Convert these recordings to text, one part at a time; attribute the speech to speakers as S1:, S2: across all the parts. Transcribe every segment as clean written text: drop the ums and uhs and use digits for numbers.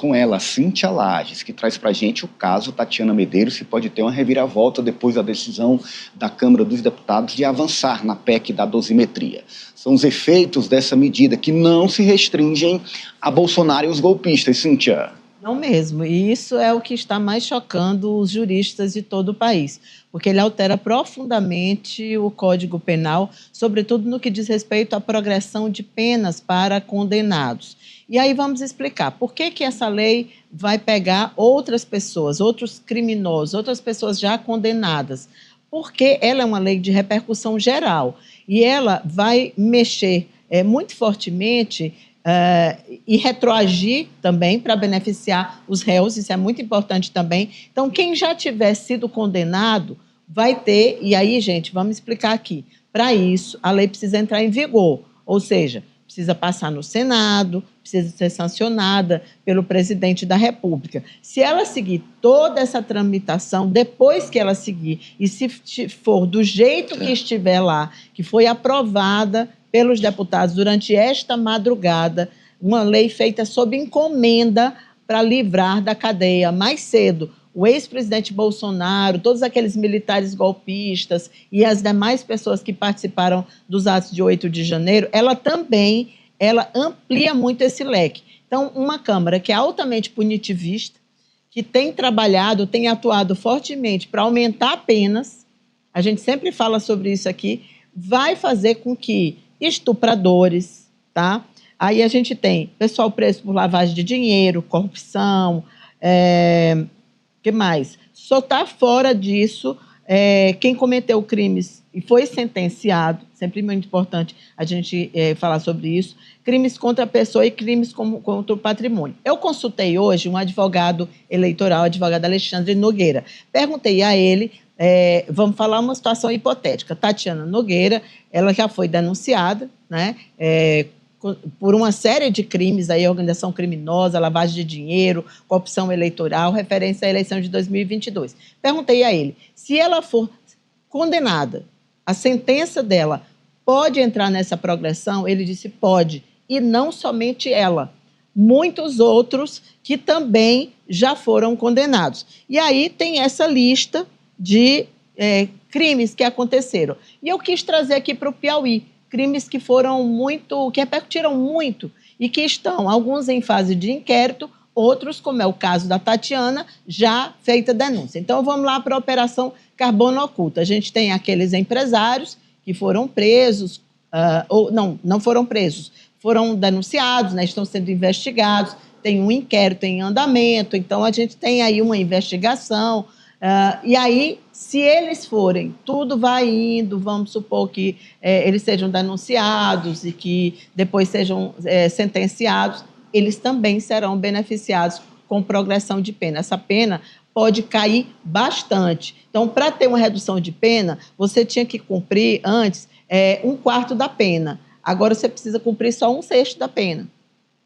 S1: com ela, Cíntia Lages, que traz para a gente o caso Tatiana Medeiros, que pode ter uma reviravolta depois da decisão da Câmara dos Deputados de avançar na PEC da dosimetria. São os efeitos dessa medida que não se restringem a Bolsonaro e os golpistas, Cíntia.
S2: Não mesmo, e isso é o que está mais chocando os juristas de todo o país, porque ele altera profundamente o Código Penal, sobretudo no que diz respeito à progressão de penas para condenados. E aí vamos explicar por que essa lei vai pegar outras pessoas, outros criminosos, outras pessoas já condenadas. Porque ela é uma lei de repercussão geral e ela vai mexer muito fortemente e retroagir também para beneficiar os réus, isso é muito importante também. Então, quem já tiver sido condenado vai ter, e aí, gente, vamos explicar aqui. Para isso, a lei precisa entrar em vigor, ou seja, precisa passar no Senado, precisa ser sancionada pelo presidente da República. Se ela seguir toda essa tramitação, depois que ela seguir, e se for do jeito que estiver lá, que foi aprovada pelos deputados durante esta madrugada, uma lei feita sob encomenda para livrar da cadeia mais cedo o ex-presidente Bolsonaro, todos aqueles militares golpistas e as demais pessoas que participaram dos atos de 8 de janeiro, ela amplia muito esse leque. Então, uma Câmara que é altamente punitivista, que tem trabalhado, tem atuado fortemente para aumentar penas, a gente sempre fala sobre isso aqui, vai fazer com que estupradores, tá? Aí a gente tem pessoal preso por lavagem de dinheiro, corrupção, que mais? Só está fora disso quem cometeu crimes e foi sentenciado, sempre muito importante a gente falar sobre isso, crimes contra a pessoa e crimes contra o patrimônio. Eu consultei hoje um advogado eleitoral, advogado Alexandre Nogueira. Perguntei a ele, vamos falar uma situação hipotética. Tatiana Nogueira, ela já foi denunciada, né, por uma série de crimes, aí, organização criminosa, lavagem de dinheiro, corrupção eleitoral, referência à eleição de 2022. Perguntei a ele, se ela for condenada, a sentença dela pode entrar nessa progressão? Ele disse, pode, e não somente ela, muitos outros que também já foram condenados. E aí tem essa lista de crimes que aconteceram. E eu quis trazer aqui para o Piauí, crimes que foram muito, que repercutiram muito e que estão, alguns em fase de inquérito, outros, como é o caso da Tatiana, já feita denúncia. Então, vamos lá para a Operação Carbono Oculto. A gente tem aqueles empresários que foram presos, ou não foram presos, foram denunciados, né, estão sendo investigados, tem um inquérito em andamento, então a gente tem aí uma investigação. E aí, se eles forem, tudo vai indo, vamos supor que eles sejam denunciados e que depois sejam sentenciados, eles também serão beneficiados com progressão de pena. Essa pena pode cair bastante. Então, para ter uma redução de pena, você tinha que cumprir antes 1/4 da pena. Agora, você precisa cumprir só 1/6 da pena.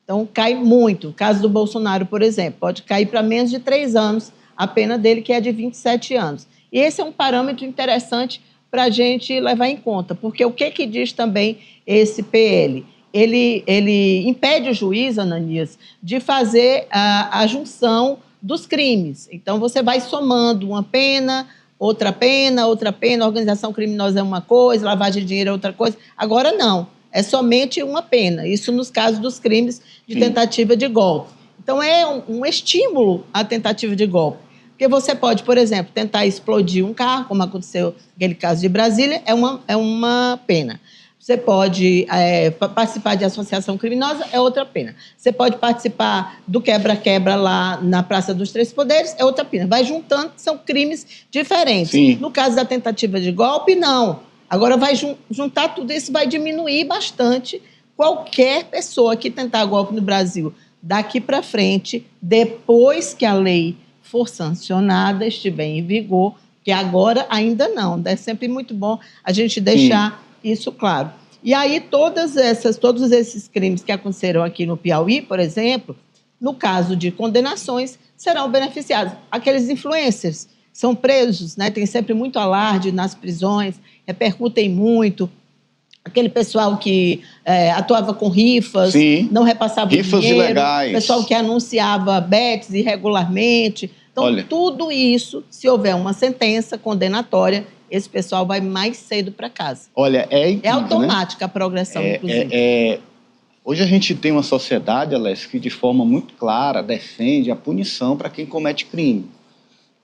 S2: Então, cai muito. No caso do Bolsonaro, por exemplo, pode cair para menos de 3 anos a pena dele, que é de 27 anos. E esse é um parâmetro interessante para a gente levar em conta, porque o que diz também esse PL? Ele impede o juiz, Ananias, de fazer a junção dos crimes. Então, você vai somando uma pena, outra pena, organização criminosa é uma coisa, lavagem de dinheiro é outra coisa. Agora, não, é somente uma pena. Isso nos casos dos crimes de tentativa de golpe. Então, é um estímulo à tentativa de golpe. Porque você pode, por exemplo, tentar explodir um carro, como aconteceu naquele caso de Brasília, é uma pena. Você pode participar de associação criminosa, é outra pena. Você pode participar do quebra-quebra lá na Praça dos Três Poderes, é outra pena. Vai juntando, são crimes diferentes.
S1: Sim.
S2: No caso da tentativa de golpe, não. Agora vai juntar tudo isso, vai diminuir bastante qualquer pessoa que tentar golpe no Brasil. Daqui para frente, depois que a lei for sancionada, estiver em vigor, que agora ainda não. É sempre muito bom a gente deixar isso claro. E aí, todos esses crimes que aconteceram aqui no Piauí, por exemplo, no caso de condenações, serão beneficiados. Aqueles influencers são presos, né? Tem sempre muito alarde nas prisões, repercutem muito. aquele pessoal que atuava com rifas,
S1: Sim,
S2: não repassava
S1: rifas
S2: o dinheiro,
S1: ilegais.
S2: pessoal que anunciava bets irregularmente. Então,
S1: Olha,
S2: tudo isso, se houver uma sentença condenatória, esse pessoal vai mais cedo para casa.
S1: olha, é incrível,
S2: É automática, né? A progressão, inclusive.
S1: Hoje a gente tem uma sociedade, Alessio, que de forma muito clara defende a punição para quem comete crime.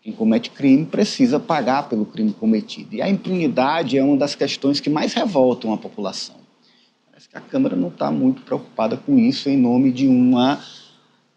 S1: Quem comete crime precisa pagar pelo crime cometido. E a impunidade é uma das questões que mais revoltam a população. Parece que a Câmara não está muito preocupada com isso em nome de um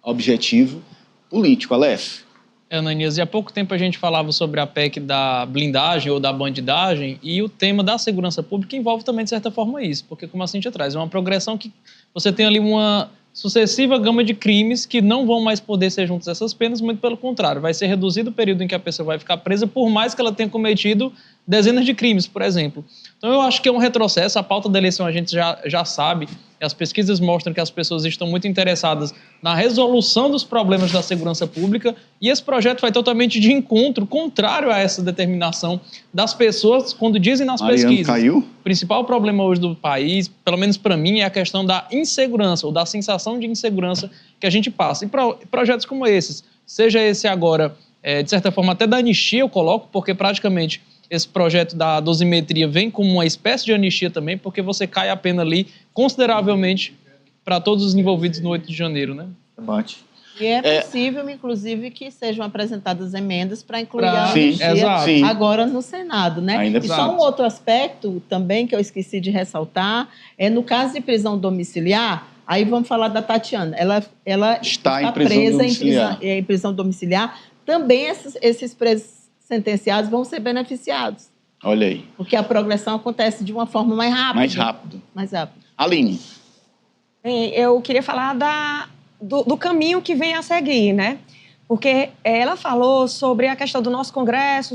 S1: objetivo político, Alessio.
S3: Ananias, e há pouco tempo a gente falava sobre a PEC da blindagem ou da bandidagem, e o tema da segurança pública envolve também, de certa forma, isso, porque, como a Cíntia traz, é uma progressão que você tem ali uma sucessiva gama de crimes que não vão mais poder ser juntos essas penas, muito pelo contrário, vai ser reduzido o período em que a pessoa vai ficar presa, por mais que ela tenha cometido dezenas de crimes, por exemplo. Então eu acho que é um retrocesso, a pauta da eleição a gente já sabe, e as pesquisas mostram que as pessoas estão muito interessadas na resolução dos problemas da segurança pública, e esse projeto vai totalmente de encontro, contrário a essa determinação das pessoas, quando dizem nas pesquisas.
S1: Caiu?
S3: O principal problema hoje do país, pelo menos para mim, é a questão da insegurança, ou da sensação de insegurança que a gente passa. E projetos como esses, seja esse agora, de certa forma até da anistia eu coloco, porque praticamente esse projeto da dosimetria vem como uma espécie de anistia também, porque você cai a pena ali consideravelmente para todos os envolvidos no 8 de janeiro, né?
S2: E é possível, inclusive, que sejam apresentadas emendas para incluir a
S1: Sim,
S2: anistia agora no Senado, né?
S1: Ainda
S2: e só um outro aspecto também que eu esqueci de ressaltar, no caso de prisão domiciliar, aí vamos falar da Tatiana, ela está
S1: em prisão
S2: presa
S1: domiciliar.
S2: em prisão domiciliar, também esses presos sentenciados vão ser beneficiados.
S1: Olha aí.
S2: Porque a progressão acontece de uma forma mais rápida. Mais rápido.
S1: Aline.
S4: Bem, eu queria falar do caminho que vem a seguir, né? Porque ela falou sobre a questão do nosso Congresso,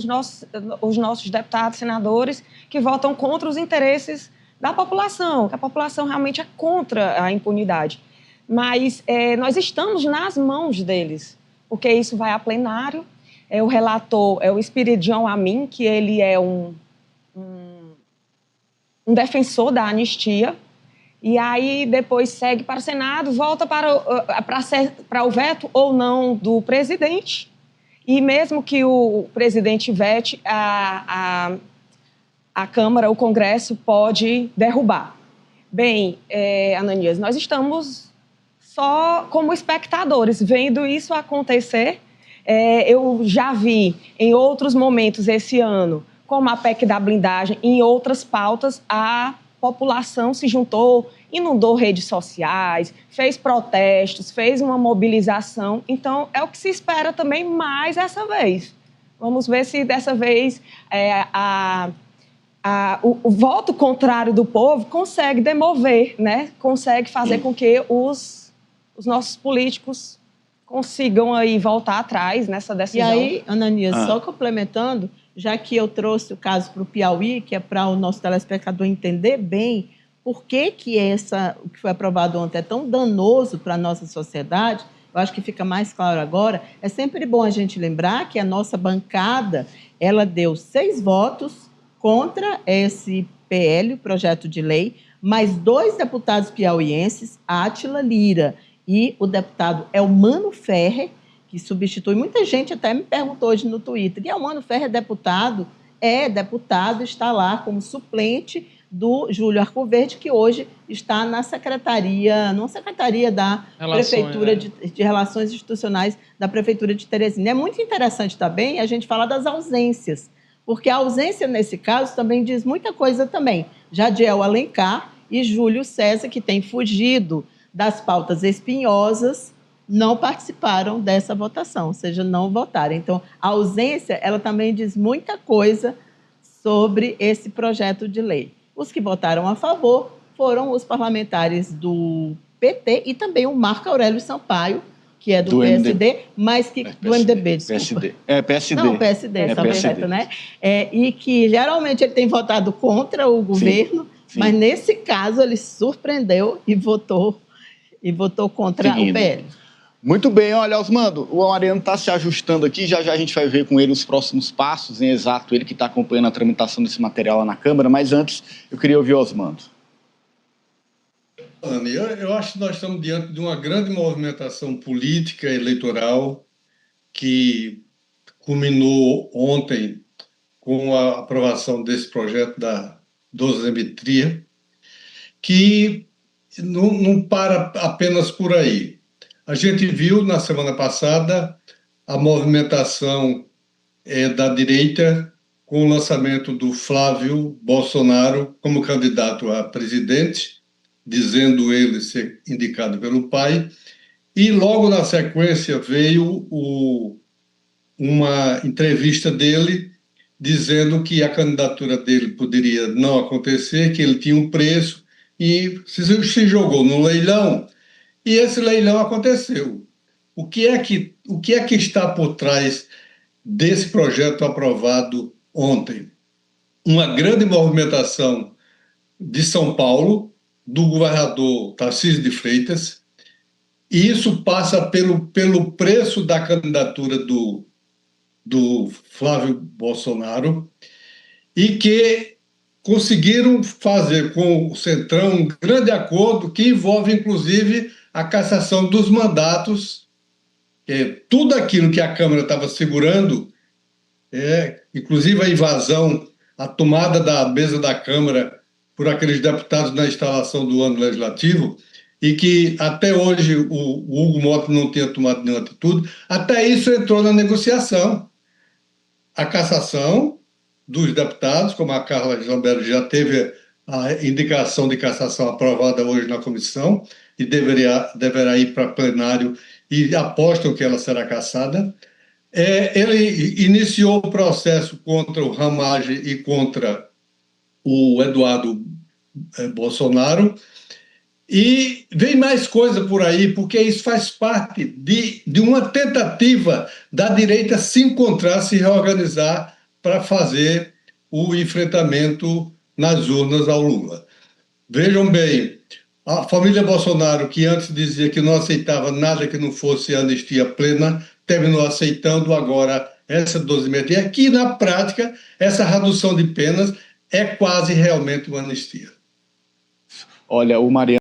S4: os nossos deputados, senadores, que votam contra os interesses da população, que a população realmente é contra a impunidade. Mas nós estamos nas mãos deles, porque isso vai a plenário. O relator é o Espiridião Amin, que ele é um defensor da anistia, e aí depois segue para o Senado, volta para o veto ou não do presidente, e mesmo que o presidente vete, a Câmara, o Congresso pode derrubar. Bem, Ananias, nós estamos só como espectadores, vendo isso acontecer. Eu já vi em outros momentos esse ano, como a PEC da blindagem, em outras pautas, a população se juntou, inundou redes sociais, fez protestos, fez uma mobilização. Então, é o que se espera também mais essa vez. Vamos ver se dessa vez o voto contrário do povo consegue demover, né? Consegue fazer com que os nossos políticos consigam aí voltar atrás nessa decisão.
S2: E aí, Ananias, só complementando, já que eu trouxe o caso para o Piauí, que é para o nosso telespectador entender bem por que o que foi aprovado ontem é tão danoso para a nossa sociedade, eu acho que fica mais claro agora. É sempre bom a gente lembrar que a nossa bancada, ela deu 6 votos contra esse PL, o projeto de lei, mais 2 deputados piauienses, Átila Lira e o deputado Elmano Ferrer, que substitui. Muita gente até me perguntou hoje no Twitter, e Elmano Ferrer é deputado, está lá como suplente do Júlio Arcoverde, que hoje está numa secretaria da Prefeitura de Relações Institucionais da Prefeitura de Teresina. É muito interessante também a gente falar das ausências, porque a ausência, nesse caso, também diz muita coisa também. Jadiel Alencar e Júlio César, que têm fugido das pautas espinhosas, não participaram dessa votação, ou seja, não votaram. Então, a ausência, ela também diz muita coisa sobre esse projeto de lei. Os que votaram a favor foram os parlamentares do PT e também o Marco Aurélio Sampaio, que é do PSD, mas que... do MDB, desculpa.
S1: PSD.
S2: Não, PSD, tá correto, né? E que, geralmente, ele tem votado contra o governo, sim. Mas, nesse caso, ele surpreendeu e votou contra o PL.
S1: Muito bem, olha, Osmando, o Mariano está se ajustando aqui, já a gente vai ver com ele os próximos passos, em exato, ele que está acompanhando a tramitação desse material lá na Câmara, mas antes eu queria ouvir o Osmando.
S5: Anne, eu acho que nós estamos diante de uma grande movimentação política eleitoral que culminou ontem com a aprovação desse projeto da dosimetria, que não para apenas por aí. A gente viu na semana passada a movimentação da direita com o lançamento do Flávio Bolsonaro como candidato a presidente, dizendo ele ser indicado pelo pai, e logo na sequência veio uma entrevista dele dizendo que a candidatura dele poderia não acontecer, que ele tinha um preço, e se jogou no leilão, e esse leilão aconteceu. O que é que está por trás desse projeto aprovado ontem? Uma grande movimentação de São Paulo, do governador Tarcísio de Freitas, e isso passa pelo preço da candidatura do Flávio Bolsonaro, e que conseguiram fazer com o Centrão um grande acordo que envolve, inclusive, a cassação dos mandatos. Tudo aquilo que a Câmara estava segurando, inclusive a invasão, a tomada da mesa da Câmara por aqueles deputados na instalação do ano legislativo, e que até hoje o Hugo Mota não tinha tomado nenhuma atitude, até isso entrou na negociação. A cassação dos deputados, como a Carla Zambelli já teve a indicação de cassação aprovada hoje na comissão, e deverá ir para plenário, e apostam que ela será cassada. Ele iniciou o processo contra o Ramagem e contra o Eduardo Bolsonaro, e vem mais coisa por aí, porque isso faz parte de uma tentativa da direita se encontrar, se reorganizar para fazer o enfrentamento nas urnas ao Lula. Vejam bem, a família Bolsonaro, que antes dizia que não aceitava nada que não fosse anistia plena, terminou aceitando agora essa dosimetria, que na prática, essa redução de penas é quase realmente uma anistia.
S1: Olha, o Mariano